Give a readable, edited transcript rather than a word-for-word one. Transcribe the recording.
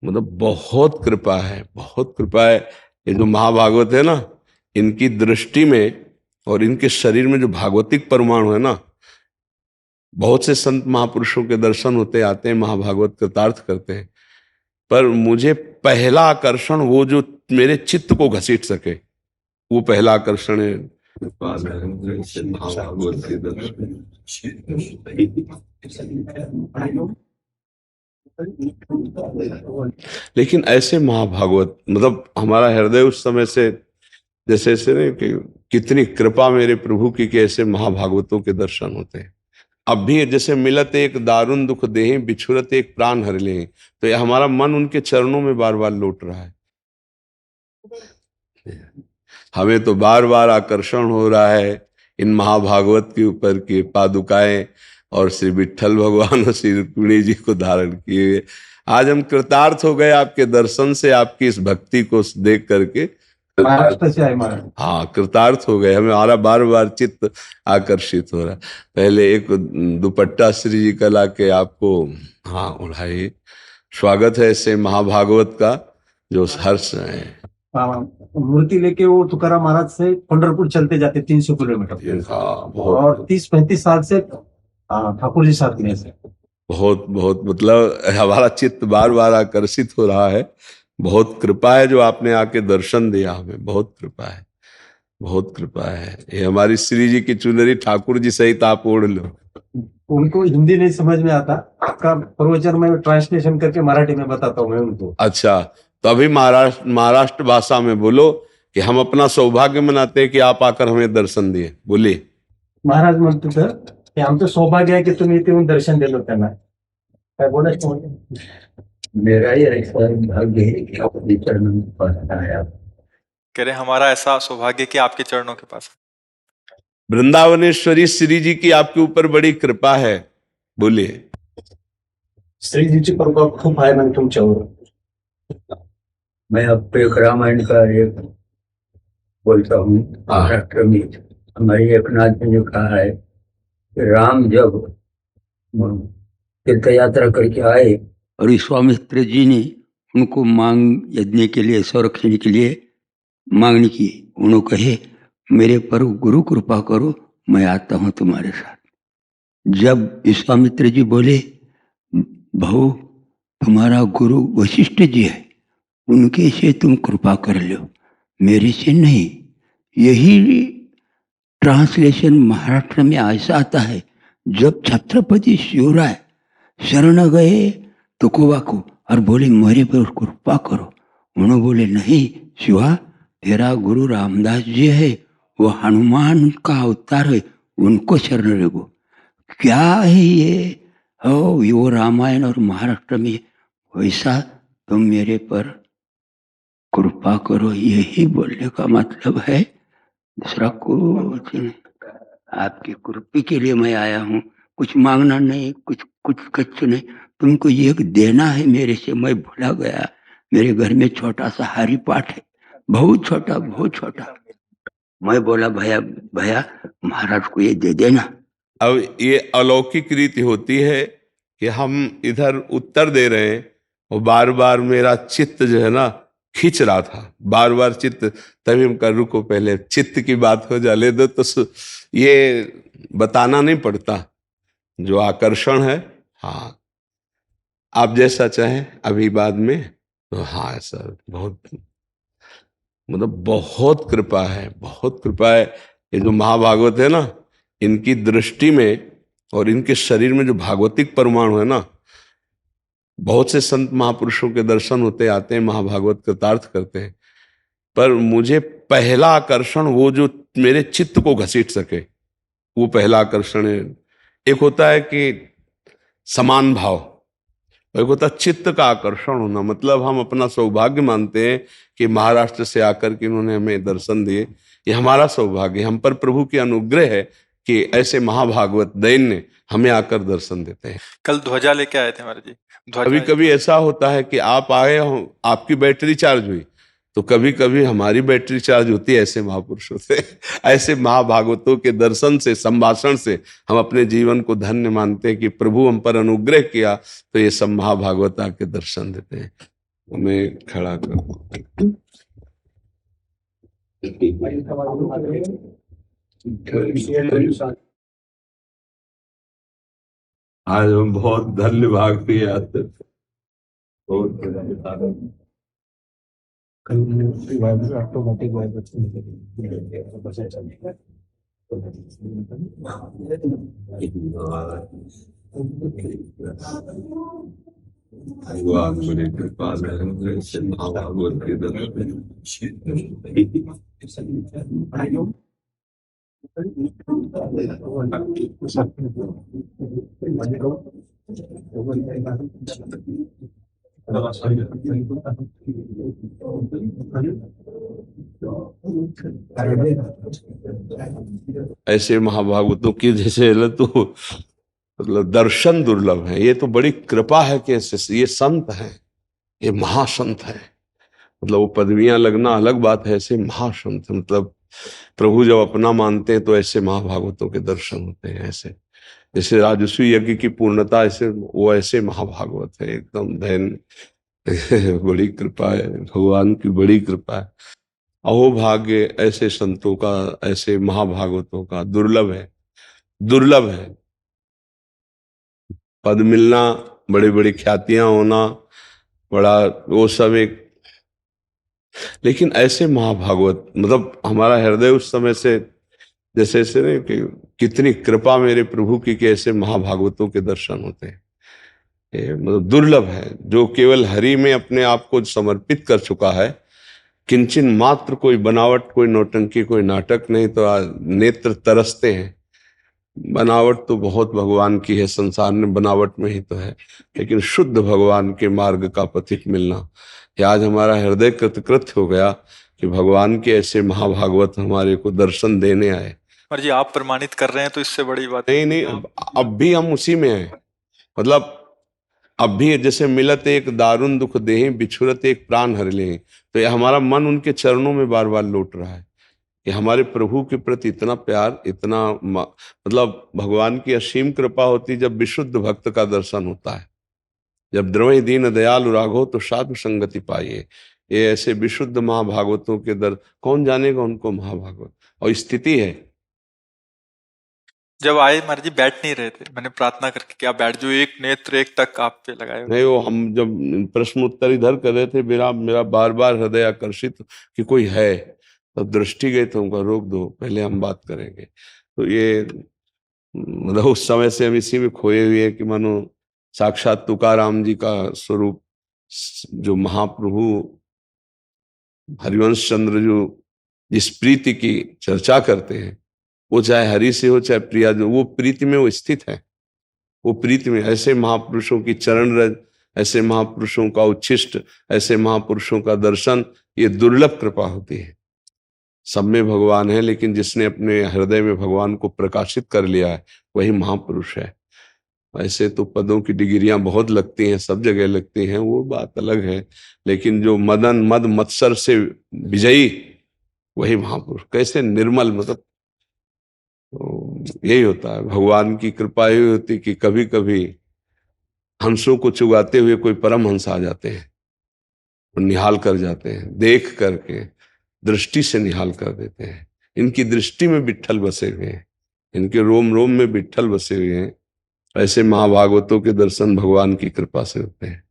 मतलब बहुत कृपा है, बहुत कृपा है। ये जो महाभागवत है ना, इनकी दृष्टि में और इनके शरीर में जो भागवतिक परमाणु है ना, बहुत से संत महापुरुषों के दर्शन होते आते हैं, महाभागवत कृतार्थ करते हैं, पर मुझे पहला आकर्षण वो जो मेरे चित्त को घसीट सके, वो पहला आकर्षण है महाभागवत के दर्शन। लेकिन ऐसे महाभागवत, मतलब हमारा हृदय उस समय से जैसे ऐसे नहीं कि कितनी कृपा मेरे प्रभु की कि ऐसे महाभागवतों के दर्शन होते हैं। अब भी जैसे मिलत एक दारुण दुख देहि बिछुरत एक प्राण हर ले, तो ये हमारा मन उनके चरणों में बार बार लौट रहा है। हमें तो बार बार आकर्षण हो रहा है इन महाभागवत के ऊपर की पादुकाएं और श्री विट्ठल भगवान और श्री रुक्मिणी जी को धारण किए। आज हम कृतार्थ हो गए आपके दर्शन से, आपकी इस भक्ति को देख करके। महाराष्ट्र से आए महाराज। हाँ, कृतार्थ हो गए, हमारा बार बार चित्त आकर्षित हो रहा है। पहले एक दुपट्टा श्री जी का ला के आपको हाँ उड़ाई। स्वागत है ऐसे महाभागवत का जो हर्ष है। मूर्ति लेके वो तुकाराम महाराज से पंढरपुर चलते जाते 300 किलोमीटर। हाँ, और 30-35 साल से ठाकुर जी साथ में से बहुत बहुत मतलब हमारा चित्त बार बार आकर्षित हो रहा है। बहुत कृपा है जो आपने आके दर्शन दिया हमें, बहुत कृपा है, बहुत कृपा है। ये हमारी श्री जी की चुनरी ठाकुर जी सहित आप ओढ़ लो। उनको हिंदी नहीं समझ में आता, आपका प्रवचन में ट्रांसलेशन करके मराठी में बताता हूँ मैं उनको। अच्छा, तो अभी महाराष्ट्र भाषा में बोलो कि हम अपना सौभाग्य मनाते हैं कि आप आकर हमें दर्शन दिए। बोलिए। महाराज म्हणतो तर की आमचं सौभाग्य आहे की तुम्ही इथे येऊन दर्शन दिलं त्यांना। काय बोलायचं? मेरा ही ऐसा भाग्य है कि आपके चरणों में पास आया। कह रहे हमारा ऐसा सौभाग्य कि आपके चरणों के पास। वृंदावनेश्वरी श्री जी की आपके ऊपर बड़ी कृपा है। बोलिए। श्री जी की कृपा खूप आहे ना तुमच्यावर। मैं अब एक रामायण का एक बोलता हूँ। महाराष्ट्र में हमारे एक नाथ ने जो कहा है कि राम जब तीर्थ यात्रा करके आए और विश्वामित्र जी ने उनको मांग यज्ञ के लिए, संरक्षण के लिए मांगनी की। उन्होंने कहे मेरे पर गुरु कृपा करो, मैं आता हूँ तुम्हारे साथ। जब विश्वामित्र जी बोले भाऊ तुम्हारा गुरु वशिष्ठ जी है, उनके से तुम कृपा कर लो, मेरे से नहीं। यही ट्रांसलेशन महाराष्ट्र में ऐसा आता है, जब छत्रपति शिवराय शरण गए तुकोबा को और बोले मेरे पर कृपा करो, उन्होंने बोले नहीं शिवा, तेरा गुरु रामदास जी है, वो हनुमान का अवतार है, उनको शरण लगो। क्या है ये? वो रामायण और महाराष्ट्र में वैसा तुम मेरे पर कृपा करो, यही बोलने का मतलब है, दूसरा कुछ नहीं। आपकी कृपा के लिए मैं आया हूँ, कुछ मांगना नहीं, कुछ नहीं। तुमको ये देना है मेरे से, मैं भूला गया। मेरे घर में छोटा सा हरि पाठ है, बहुत छोटा, बहुत छोटा। मैं बोला भैया महाराज को ये दे देना। अब ये अलौकिक रीति होती है कि हम इधर उत्तर दे रहे हैं और बार बार मेरा चित्त जो है ना खींच रहा था, बार बार चित्त। तभी हम कर रुको, पहले चित्त की बात हो जाने दो, तो ये बताना नहीं पड़ता जो आकर्षण है। हाँ, आप जैसा चाहें अभी बाद में। तो हाँ सर, बहुत मतलब बहुत कृपा है, बहुत कृपा है। ये जो महाभागवत है ना, इनकी दृष्टि में और इनके शरीर में जो भागवतिक परमाणु है ना, बहुत से संत महापुरुषों के दर्शन होते आते हैं, महाभागवत कृतार्थ करते हैं, पर मुझे पहला आकर्षण वो जो मेरे चित्त को घसीट सके, वो पहला आकर्षण है। एक होता है कि समान भाव, एक होता है चित्त का आकर्षण होना। मतलब हम अपना सौभाग्य मानते हैं कि महाराष्ट्र से आकर के इन्होंने हमें दर्शन दिए, ये हमारा सौभाग्य, हम पर प्रभु की अनुग्रह है कि ऐसे महाभागवत दैन्य हमें आकर दर्शन देते हैं। कल ध्वजा लेके आए थे महाराज जी। कभी कभी ऐसा होता है कि आप आए हो, आपकी बैटरी चार्ज हुई, तो कभी कभी हमारी बैटरी चार्ज होती है ऐसे महापुरुषों से। ऐसे महाभागवतों के दर्शन से, संभाषण से हम अपने जीवन को धन्य मानते हैं कि प्रभु हम पर अनुग्रह किया, तो ये सब महाभागवत आके दर्शन देते हैं। हमें खड़ा कर। आज हम बहुत धन्य भाग पे आते थे। बहुत ऑटोमेटिक भगवान बड़ी कृपा है, ऐसे महाभागवत के ऐसे महाभागवतों की जैसे तो मतलब दर्शन दुर्लभ है। ये तो बड़ी कृपा है कि ये संत हैं, ये महासंत है। मतलब वो पदवियां लगना अलग बात है, ऐसे महासंत मतलब प्रभु जब अपना मानते हैं तो ऐसे महाभागवतों के दर्शन होते हैं। ऐसे जैसे राजस्वी यज्ञ की पूर्णता, ऐसे वो ऐसे महाभागवत है एकदम धैर्य। बड़ी कृपा है, भगवान की बड़ी कृपा है। अहो भाग्य ऐसे संतों का, ऐसे महाभागवतों का दुर्लभ है, दुर्लभ है। पद मिलना, बड़ी बड़ी ख्यातियां होना, बड़ा वो सब एक, लेकिन ऐसे महाभागवत मतलब हमारा हृदय उस समय से जैसे ऐसे नहीं कि कितनी कृपा मेरे प्रभु की कि ऐसे महाभागवतों के दर्शन होते हैं। ये मतलब दुर्लभ है, जो केवल हरि में अपने आप को समर्पित कर चुका है। किंचन मात्र कोई बनावट, कोई नौटंकी, कोई नाटक नहीं, तो नेत्र तरसते हैं। बनावट तो बहुत भगवान की है, संसार में बनावट में ही तो है, लेकिन शुद्ध भगवान के मार्ग का पथिक मिलना, ये आज हमारा हृदय कृतकृत हो गया कि भगवान के ऐसे महाभागवत हमारे को दर्शन देने आए। और जी आप प्रमाणित कर रहे हैं तो इससे बड़ी बात नहीं नहीं, अब भी हम उसी में हैं। मतलब अब भी जैसे मिलत एक दारुण दुख देहि, बिछुरत एक प्राण हर ले, तो ये हमारा मन उनके चरणों में बार बार लौट रहा है। कि हमारे प्रभु के प्रति इतना प्यार, इतना मतलब भगवान की असीम कृपा होती जब विशुद्ध भक्त का दर्शन होता है। जब द्रवहि दीन दयालु राघो तो साधु संगति पाइए। ये ऐसे विशुद्ध महाभागवतों के दर कौन जानेगा उनको महाभागवत। और स्थिति है, जब आए महाराज जी बैठ नहीं रहे थे, मैंने प्रार्थना करके क्या बैठ, जो एक नेत्र एक टक आप पे लगाए हुए। नहीं वो हम जब प्रश्न उत्तर इधर कर रहे थे, मेरा मेरा बार बार हृदय आकर्षित कि कोई है, तब दृष्टि गई तो उनका रोक दो, पहले हम बात करेंगे। तो ये मतलब उस समय से हम इसी में खोए हुए हैं कि मानो साक्षात तुकाराम जी का स्वरूप, जो महाप्रभु हरिवंश चंद्र जो जिस प्रीति की चर्चा करते हैं, वो चाहे हरि से हो चाहे प्रिया, जो वो प्रीति में वो स्थित है। वो प्रीति में ऐसे महापुरुषों की चरण रज, ऐसे महापुरुषों का उच्छिष्ट, ऐसे महापुरुषों का दर्शन, ये दुर्लभ कृपा होती है। सब में भगवान है, लेकिन जिसने अपने हृदय में भगवान को प्रकाशित कर लिया है वही महापुरुष है। ऐसे तो पदों की डिग्रियां बहुत लगती हैं, सब जगह लगती हैं, वो बात अलग है, लेकिन जो मदन मद मत्सर से विजयी वही महापुरुष। कैसे निर्मल, मतलब तो यही होता है भगवान की कृपा। यही होती कि कभी कभी हंसों को चुगाते हुए कोई परम हंस आ जाते हैं और निहाल कर जाते हैं, देख करके दृष्टि से निहाल कर देते हैं। इनकी दृष्टि में विट्ठल बसे हुए हैं, इनके रोम रोम में विट्ठल बसे हुए हैं। ऐसे महाभागवतों के दर्शन भगवान की कृपा से होते हैं।